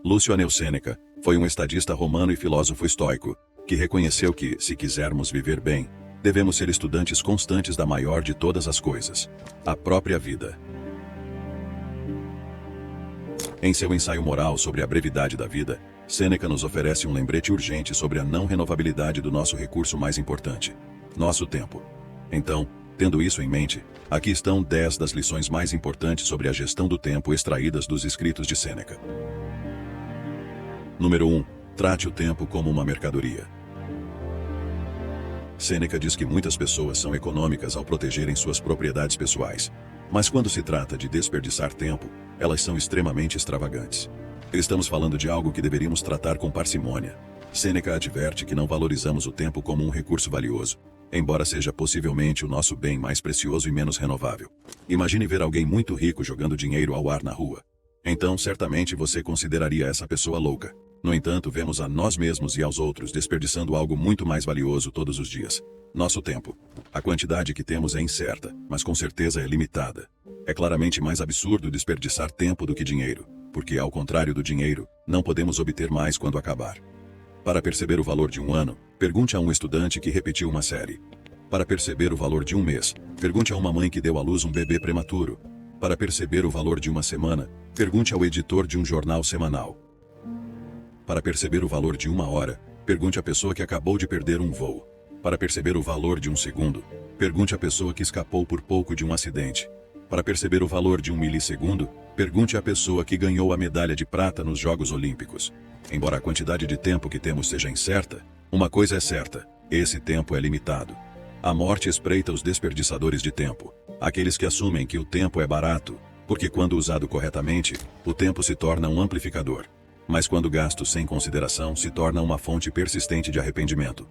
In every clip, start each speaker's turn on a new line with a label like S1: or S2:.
S1: Lúcio Aneu Sêneca foi um estadista romano e filósofo estoico, que reconheceu que, se quisermos viver bem, devemos ser estudantes constantes da maior de todas as coisas, a própria vida. Em seu ensaio moral sobre a brevidade da vida, Sêneca nos oferece um lembrete urgente sobre a não renovabilidade do nosso recurso mais importante, nosso tempo. Então, tendo isso em mente, aqui estão 10 das lições mais importantes sobre a gestão do tempo extraídas dos escritos de Sêneca. Número 1. Trate o tempo como uma mercadoria. Sêneca diz que muitas pessoas são econômicas ao protegerem suas propriedades pessoais. Mas quando se trata de desperdiçar tempo, elas são extremamente extravagantes. Estamos falando de algo que deveríamos tratar com parcimônia. Sêneca adverte que não valorizamos o tempo como um recurso valioso, embora seja possivelmente o nosso bem mais precioso e menos renovável. Imagine ver alguém muito rico jogando dinheiro ao ar na rua. Então, certamente você consideraria essa pessoa louca. No entanto, vemos a nós mesmos e aos outros desperdiçando algo muito mais valioso todos os dias: nosso tempo. A quantidade que temos é incerta, mas com certeza é limitada. É claramente mais absurdo desperdiçar tempo do que dinheiro, porque, ao contrário do dinheiro, não podemos obter mais quando acabar. Para perceber o valor de um ano, pergunte a um estudante que repetiu uma série. Para perceber o valor de um mês, pergunte a uma mãe que deu à luz um bebê prematuro. Para perceber o valor de uma semana, pergunte ao editor de um jornal semanal. Para perceber o valor de uma hora, pergunte à pessoa que acabou de perder um voo. Para perceber o valor de um segundo, pergunte à pessoa que escapou por pouco de um acidente. Para perceber o valor de um milissegundo, pergunte à pessoa que ganhou a medalha de prata nos Jogos Olímpicos. Embora a quantidade de tempo que temos seja incerta, uma coisa é certa: esse tempo é limitado. A morte espreita os desperdiçadores de tempo, aqueles que assumem que o tempo é barato, porque quando usado corretamente, o tempo se torna um amplificador. Mas quando gasto sem consideração, se torna uma fonte persistente de arrependimento.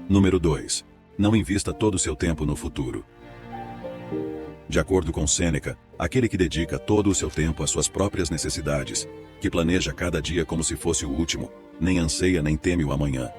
S1: Número 2. Não invista todo o seu tempo no futuro. De acordo com Sêneca, aquele que dedica todo o seu tempo às suas próprias necessidades, que planeja cada dia como se fosse o último, nem anseia nem teme o amanhã.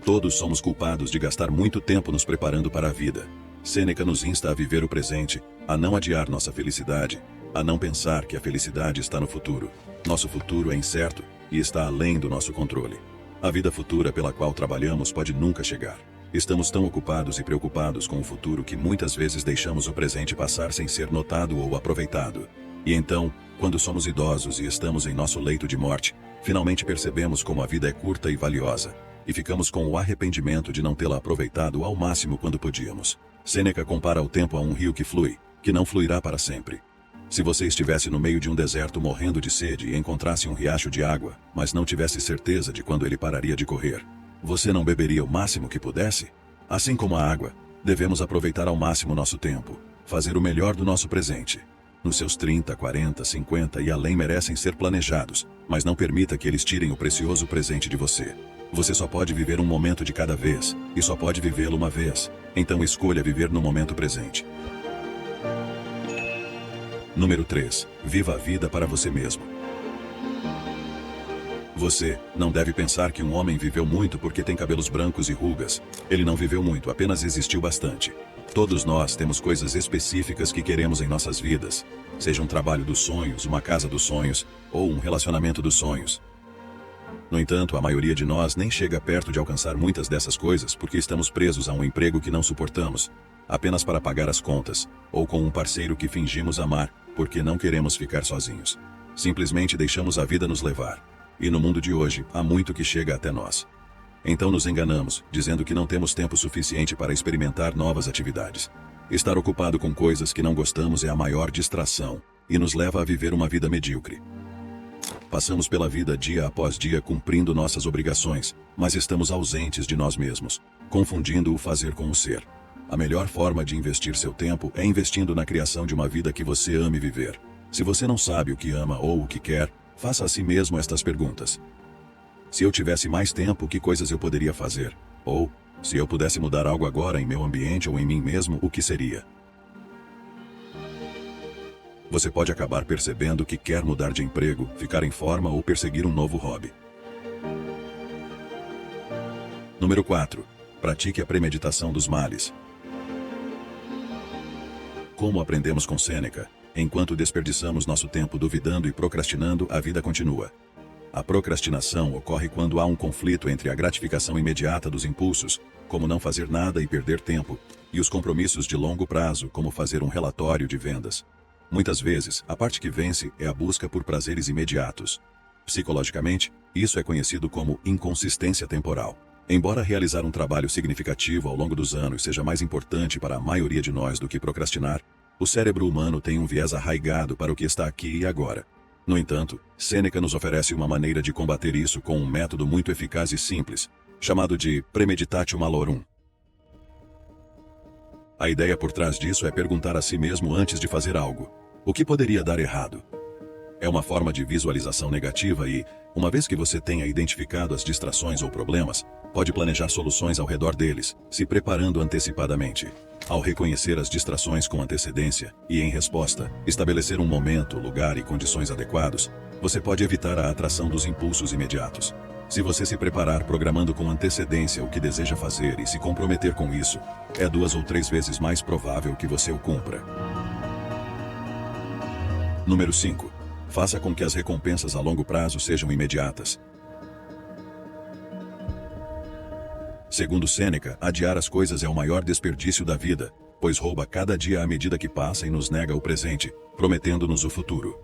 S1: Todos somos culpados de gastar muito tempo nos preparando para a vida. Sêneca nos insta a viver o presente, a não adiar nossa felicidade, a não pensar que a felicidade está no futuro. Nosso futuro é incerto e está além do nosso controle. A vida futura pela qual trabalhamos pode nunca chegar. Estamos tão ocupados e preocupados com o futuro que muitas vezes deixamos o presente passar sem ser notado ou aproveitado. E então, quando somos idosos e estamos em nosso leito de morte, finalmente percebemos como a vida é curta e valiosa, e ficamos com o arrependimento de não tê-la aproveitado ao máximo quando podíamos. Sêneca compara o tempo a um rio que flui, que não fluirá para sempre. Se você estivesse no meio de um deserto morrendo de sede e encontrasse um riacho de água, mas não tivesse certeza de quando ele pararia de correr, você não beberia o máximo que pudesse? Assim como a água, devemos aproveitar ao máximo nosso tempo, fazer o melhor do nosso presente. Nos seus 30, 40, 50 e além merecem ser planejados, mas não permita que eles tirem o precioso presente de você. Você só pode viver um momento de cada vez, e só pode vivê-lo uma vez. Então escolha viver no momento presente. Número 3. Viva a vida para você mesmo. Você não deve pensar que um homem viveu muito porque tem cabelos brancos e rugas. Ele não viveu muito, apenas existiu bastante. Todos nós temos coisas específicas que queremos em nossas vidas, seja um trabalho dos sonhos, uma casa dos sonhos, ou um relacionamento dos sonhos. No entanto, a maioria de nós nem chega perto de alcançar muitas dessas coisas porque estamos presos a um emprego que não suportamos, apenas para pagar as contas, ou com um parceiro que fingimos amar, porque não queremos ficar sozinhos. Simplesmente deixamos a vida nos levar. E no mundo de hoje, há muito que chega até nós. Então nos enganamos, dizendo que não temos tempo suficiente para experimentar novas atividades. Estar ocupado com coisas que não gostamos é a maior distração, e nos leva a viver uma vida medíocre. Passamos pela vida dia após dia cumprindo nossas obrigações, mas estamos ausentes de nós mesmos, confundindo o fazer com o ser. A melhor forma de investir seu tempo é investindo na criação de uma vida que você ame viver. Se você não sabe o que ama ou o que quer, faça a si mesmo estas perguntas. Se eu tivesse mais tempo, que coisas eu poderia fazer? Ou, se eu pudesse mudar algo agora em meu ambiente ou em mim mesmo, o que seria? Você pode acabar percebendo que quer mudar de emprego, ficar em forma ou perseguir um novo hobby. Número 4. Pratique a premeditação dos males. Como aprendemos com Sêneca, Enquanto desperdiçamos nosso tempo duvidando e procrastinando, a vida continua. A procrastinação ocorre quando há um conflito entre a gratificação imediata dos impulsos, como não fazer nada e perder tempo, e os compromissos de longo prazo, como fazer um relatório de vendas. Muitas vezes, a parte que vence é a busca por prazeres imediatos. Psicologicamente, isso é conhecido como inconsistência temporal. Embora realizar um trabalho significativo ao longo dos anos seja mais importante para a maioria de nós do que procrastinar, o cérebro humano tem um viés arraigado para o que está aqui e agora. No entanto, Sêneca nos oferece uma maneira de combater isso com um método muito eficaz e simples, chamado de premeditatio malorum. A ideia por trás disso é perguntar a si mesmo antes de fazer algo: o que poderia dar errado? É uma forma de visualização negativa e, uma vez que você tenha identificado as distrações ou problemas, pode planejar soluções ao redor deles, se preparando antecipadamente. Ao reconhecer as distrações com antecedência e, em resposta, estabelecer um momento, lugar e condições adequados, você pode evitar a atração dos impulsos imediatos. Se você se preparar programando com antecedência o que deseja fazer e se comprometer com isso, é 2 ou 3 vezes mais provável que você o cumpra. Número 5. Faça com que as recompensas a longo prazo sejam imediatas. Segundo Sêneca, adiar as coisas é o maior desperdício da vida, pois rouba cada dia à medida que passa e nos nega o presente, prometendo-nos o futuro.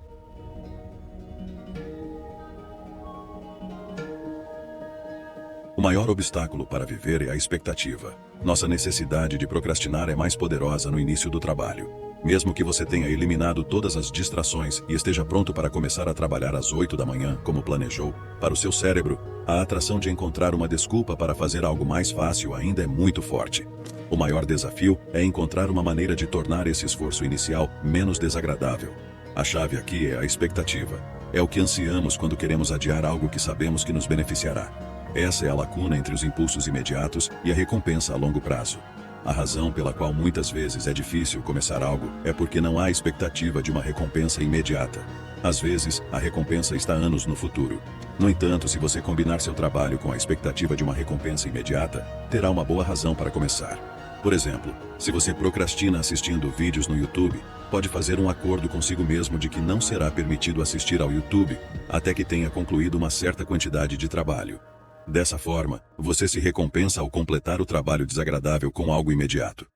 S1: O maior obstáculo para viver é a expectativa. Nossa necessidade de procrastinar é mais poderosa no início do trabalho. Mesmo que você tenha eliminado todas as distrações e esteja pronto para começar a trabalhar às 8 da manhã, como planejou, para o seu cérebro, a atração de encontrar uma desculpa para fazer algo mais fácil ainda é muito forte. O maior desafio é encontrar uma maneira de tornar esse esforço inicial menos desagradável. A chave aqui é a expectativa. É o que ansiamos quando queremos adiar algo que sabemos que nos beneficiará. Essa é a lacuna entre os impulsos imediatos e a recompensa a longo prazo. A razão pela qual muitas vezes é difícil começar algo é porque não há expectativa de uma recompensa imediata. Às vezes, a recompensa está anos no futuro. No entanto, se você combinar seu trabalho com a expectativa de uma recompensa imediata, terá uma boa razão para começar. Por exemplo, se você procrastina assistindo vídeos no YouTube, pode fazer um acordo consigo mesmo de que não será permitido assistir ao YouTube até que tenha concluído uma certa quantidade de trabalho. Dessa forma, você se recompensa ao completar o trabalho desagradável com algo imediato.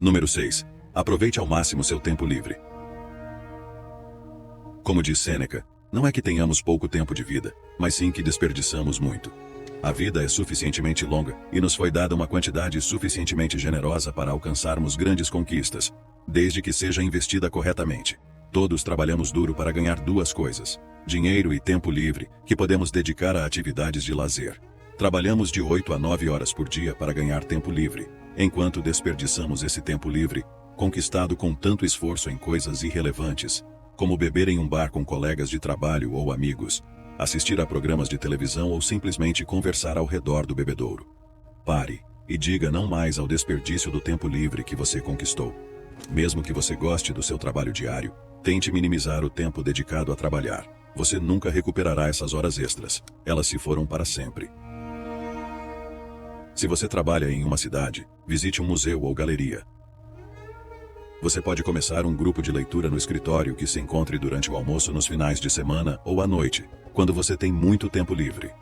S1: Número 6. Aproveite ao máximo seu tempo livre. Como diz Sêneca, não é que tenhamos pouco tempo de vida, mas sim que desperdiçamos muito. A vida é suficientemente longa e nos foi dada uma quantidade suficientemente generosa para alcançarmos grandes conquistas, desde que seja investida corretamente. Todos trabalhamos duro para ganhar 2 coisas: dinheiro e tempo livre, que podemos dedicar a atividades de lazer. Trabalhamos de 8 a 9 horas por dia para ganhar tempo livre, enquanto desperdiçamos esse tempo livre, conquistado com tanto esforço em coisas irrelevantes, como beber em um bar com colegas de trabalho ou amigos, assistir a programas de televisão ou simplesmente conversar ao redor do bebedouro. Pare e diga não mais ao desperdício do tempo livre que você conquistou. Mesmo que você goste do seu trabalho diário, tente minimizar o tempo dedicado a trabalhar. Você nunca recuperará essas horas extras. Elas se foram para sempre. Se você trabalha em uma cidade, visite um museu ou galeria. Você pode começar um grupo de leitura no escritório que se encontre durante o almoço nos finais de semana ou à noite, quando você tem muito tempo livre.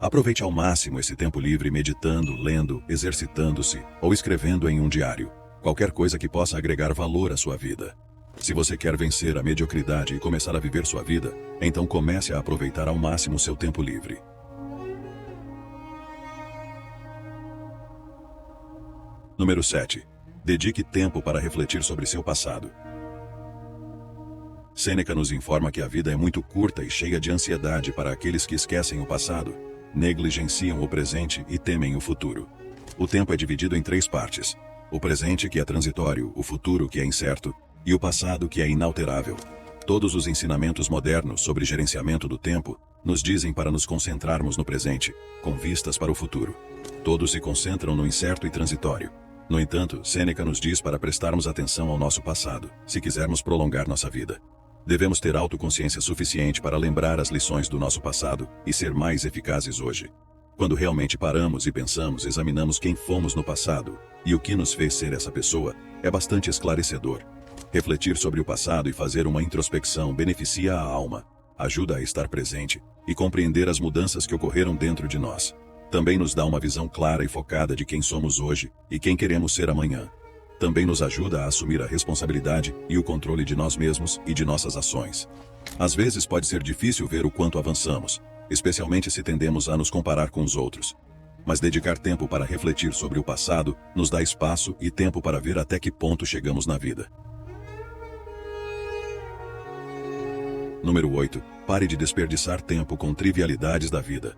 S1: Aproveite ao máximo esse tempo livre meditando, lendo, exercitando-se ou escrevendo em um diário. Qualquer coisa que possa agregar valor à sua vida. Se você quer vencer a mediocridade e começar a viver sua vida, então comece a aproveitar ao máximo seu tempo livre. Número 7. Dedique tempo para refletir sobre seu passado. Sêneca nos informa que a vida é muito curta e cheia de ansiedade para aqueles que esquecem o passado, negligenciam o presente e temem o futuro. O tempo é dividido em 3 partes: o presente, que é transitório, o futuro, que é incerto, e o passado, que é inalterável. Todos os ensinamentos modernos sobre gerenciamento do tempo nos dizem para nos concentrarmos no presente, com vistas para o futuro. Todos se concentram no incerto e transitório. No entanto, Sêneca nos diz para prestarmos atenção ao nosso passado, se quisermos prolongar nossa vida. Devemos ter autoconsciência suficiente para lembrar as lições do nosso passado e ser mais eficazes hoje. Quando realmente paramos e pensamos, examinamos quem fomos no passado e o que nos fez ser essa pessoa, é bastante esclarecedor. Refletir sobre o passado e fazer uma introspecção beneficia a alma, ajuda a estar presente e compreender as mudanças que ocorreram dentro de nós. Também nos dá uma visão clara e focada de quem somos hoje e quem queremos ser amanhã. Também nos ajuda a assumir a responsabilidade e o controle de nós mesmos e de nossas ações. Às vezes pode ser difícil ver o quanto avançamos, especialmente se tendemos a nos comparar com os outros. Mas dedicar tempo para refletir sobre o passado nos dá espaço e tempo para ver até que ponto chegamos na vida. Número 8. Pare de desperdiçar tempo com trivialidades da vida.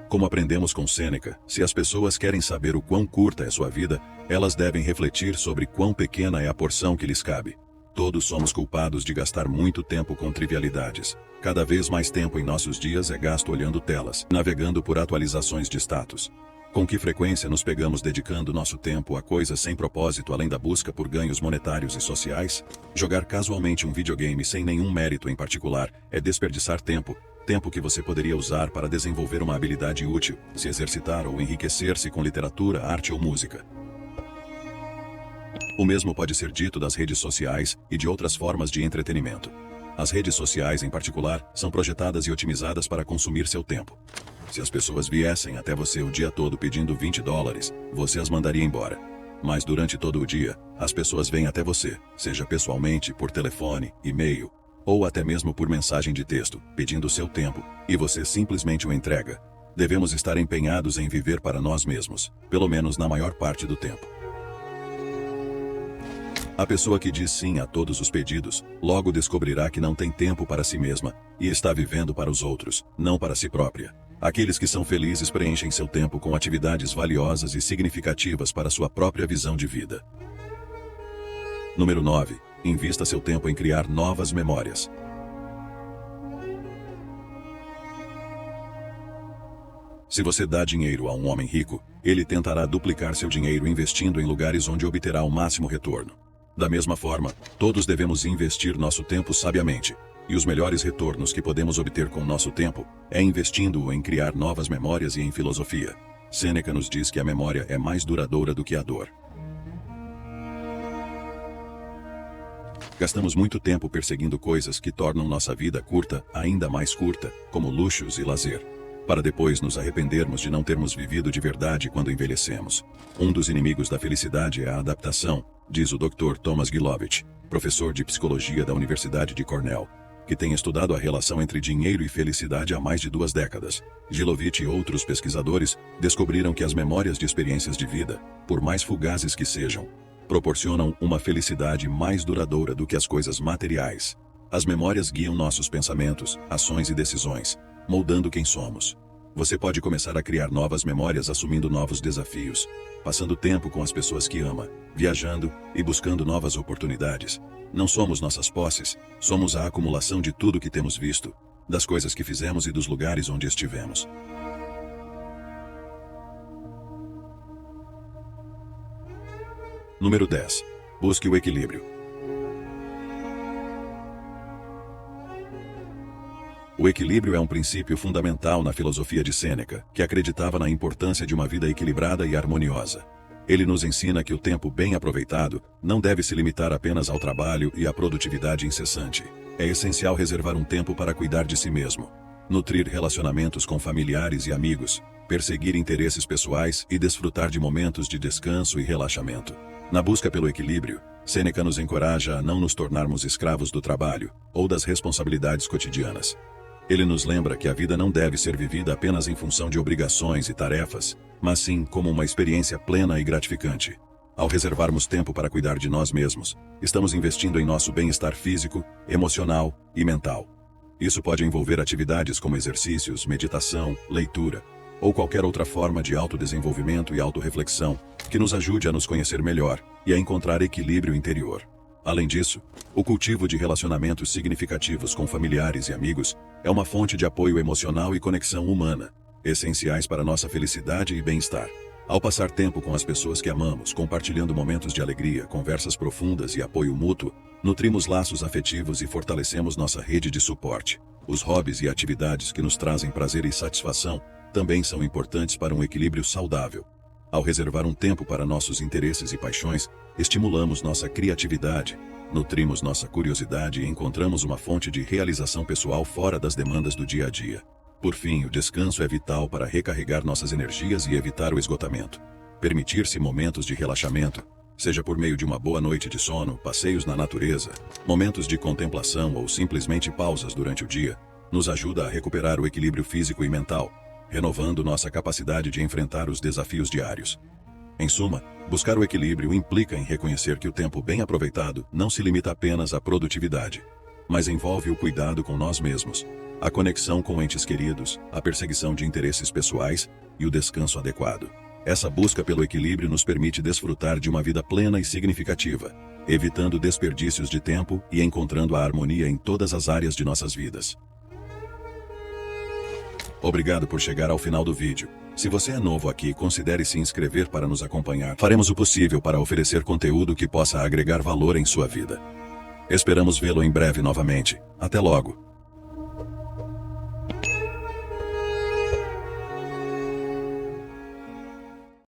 S1: Como aprendemos com Sêneca, se as pessoas querem saber o quão curta é sua vida, elas devem refletir sobre quão pequena é a porção que lhes cabe. Todos somos culpados de gastar muito tempo com trivialidades. Cada vez mais tempo em nossos dias é gasto olhando telas, navegando por atualizações de status. Com que frequência nos pegamos dedicando nosso tempo a coisas sem propósito além da busca por ganhos monetários e sociais? Jogar casualmente um videogame sem nenhum mérito em particular é desperdiçar tempo, tempo que você poderia usar para desenvolver uma habilidade útil, se exercitar ou enriquecer-se com literatura, arte ou música. O mesmo pode ser dito das redes sociais e de outras formas de entretenimento. As redes sociais, em particular, são projetadas e otimizadas para consumir seu tempo. Se as pessoas viessem até você o dia todo pedindo $20, você as mandaria embora. Mas durante todo o dia, as pessoas vêm até você, seja pessoalmente, por telefone, e-mail, ou até mesmo por mensagem de texto, pedindo seu tempo, e você simplesmente o entrega. Devemos estar empenhados em viver para nós mesmos, pelo menos na maior parte do tempo. A pessoa que diz sim a todos os pedidos, logo descobrirá que não tem tempo para si mesma, e está vivendo para os outros, não para si própria. Aqueles que são felizes preenchem seu tempo com atividades valiosas e significativas para sua própria visão de vida. Número 9. Invista seu tempo em criar novas memórias. Se você dá dinheiro a um homem rico, ele tentará duplicar seu dinheiro investindo em lugares onde obterá o máximo retorno. Da mesma forma, todos devemos investir nosso tempo sabiamente. E os melhores retornos que podemos obter com nosso tempo é investindo-o em criar novas memórias e em filosofia. Sêneca nos diz que a memória é mais duradoura do que a dor. Gastamos muito tempo perseguindo coisas que tornam nossa vida curta ainda mais curta, como luxos e lazer, para depois nos arrependermos de não termos vivido de verdade quando envelhecemos. Um dos inimigos da felicidade é a adaptação, diz o Dr. Thomas Gilovich, professor de psicologia da Universidade de Cornell, que tem estudado a relação entre dinheiro e felicidade há mais de 2 décadas. Gilovich e outros pesquisadores descobriram que as memórias de experiências de vida, por mais fugazes que sejam, proporcionam uma felicidade mais duradoura do que as coisas materiais. As memórias guiam nossos pensamentos, ações e decisões, moldando quem somos. Você pode começar a criar novas memórias assumindo novos desafios, passando tempo com as pessoas que ama, viajando e buscando novas oportunidades. Não somos nossas posses, somos a acumulação de tudo que temos visto, das coisas que fizemos e dos lugares onde estivemos. Número 10. Busque o equilíbrio. O equilíbrio é um princípio fundamental na filosofia de Sêneca, que acreditava na importância de uma vida equilibrada e harmoniosa. Ele nos ensina que o tempo bem aproveitado não deve se limitar apenas ao trabalho e à produtividade incessante. É essencial reservar um tempo para cuidar de si mesmo, nutrir relacionamentos com familiares e amigos, perseguir interesses pessoais e desfrutar de momentos de descanso e relaxamento. Na busca pelo equilíbrio, Sêneca nos encoraja a não nos tornarmos escravos do trabalho ou das responsabilidades cotidianas. Ele nos lembra que a vida não deve ser vivida apenas em função de obrigações e tarefas, mas sim como uma experiência plena e gratificante. Ao reservarmos tempo para cuidar de nós mesmos, estamos investindo em nosso bem-estar físico, emocional e mental. Isso pode envolver atividades como exercícios, meditação, leitura, ou qualquer outra forma de autodesenvolvimento e autorreflexão que nos ajude a nos conhecer melhor e a encontrar equilíbrio interior. Além disso, o cultivo de relacionamentos significativos com familiares e amigos é uma fonte de apoio emocional e conexão humana, essenciais para nossa felicidade e bem-estar. Ao passar tempo com as pessoas que amamos, compartilhando momentos de alegria, conversas profundas e apoio mútuo, nutrimos laços afetivos e fortalecemos nossa rede de suporte. Os hobbies e atividades que nos trazem prazer e satisfação também são importantes para um equilíbrio saudável. Ao reservar um tempo para nossos interesses e paixões, estimulamos nossa criatividade, nutrimos nossa curiosidade e encontramos uma fonte de realização pessoal fora das demandas do dia a dia. Por fim, o descanso é vital para recarregar nossas energias e evitar o esgotamento. Permitir-se momentos de relaxamento, seja por meio de uma boa noite de sono, passeios na natureza, momentos de contemplação ou simplesmente pausas durante o dia, nos ajuda a recuperar o equilíbrio físico e mental, renovando nossa capacidade de enfrentar os desafios diários. Em suma, buscar o equilíbrio implica em reconhecer que o tempo bem aproveitado não se limita apenas à produtividade, mas envolve o cuidado com nós mesmos, a conexão com entes queridos, a perseguição de interesses pessoais e o descanso adequado. Essa busca pelo equilíbrio nos permite desfrutar de uma vida plena e significativa, evitando desperdícios de tempo e encontrando a harmonia em todas as áreas de nossas vidas. Obrigado por chegar ao final do vídeo. Se você é novo aqui, considere se inscrever para nos acompanhar. Faremos o possível para oferecer conteúdo que possa agregar valor em sua vida. Esperamos vê-lo em breve novamente. Até logo!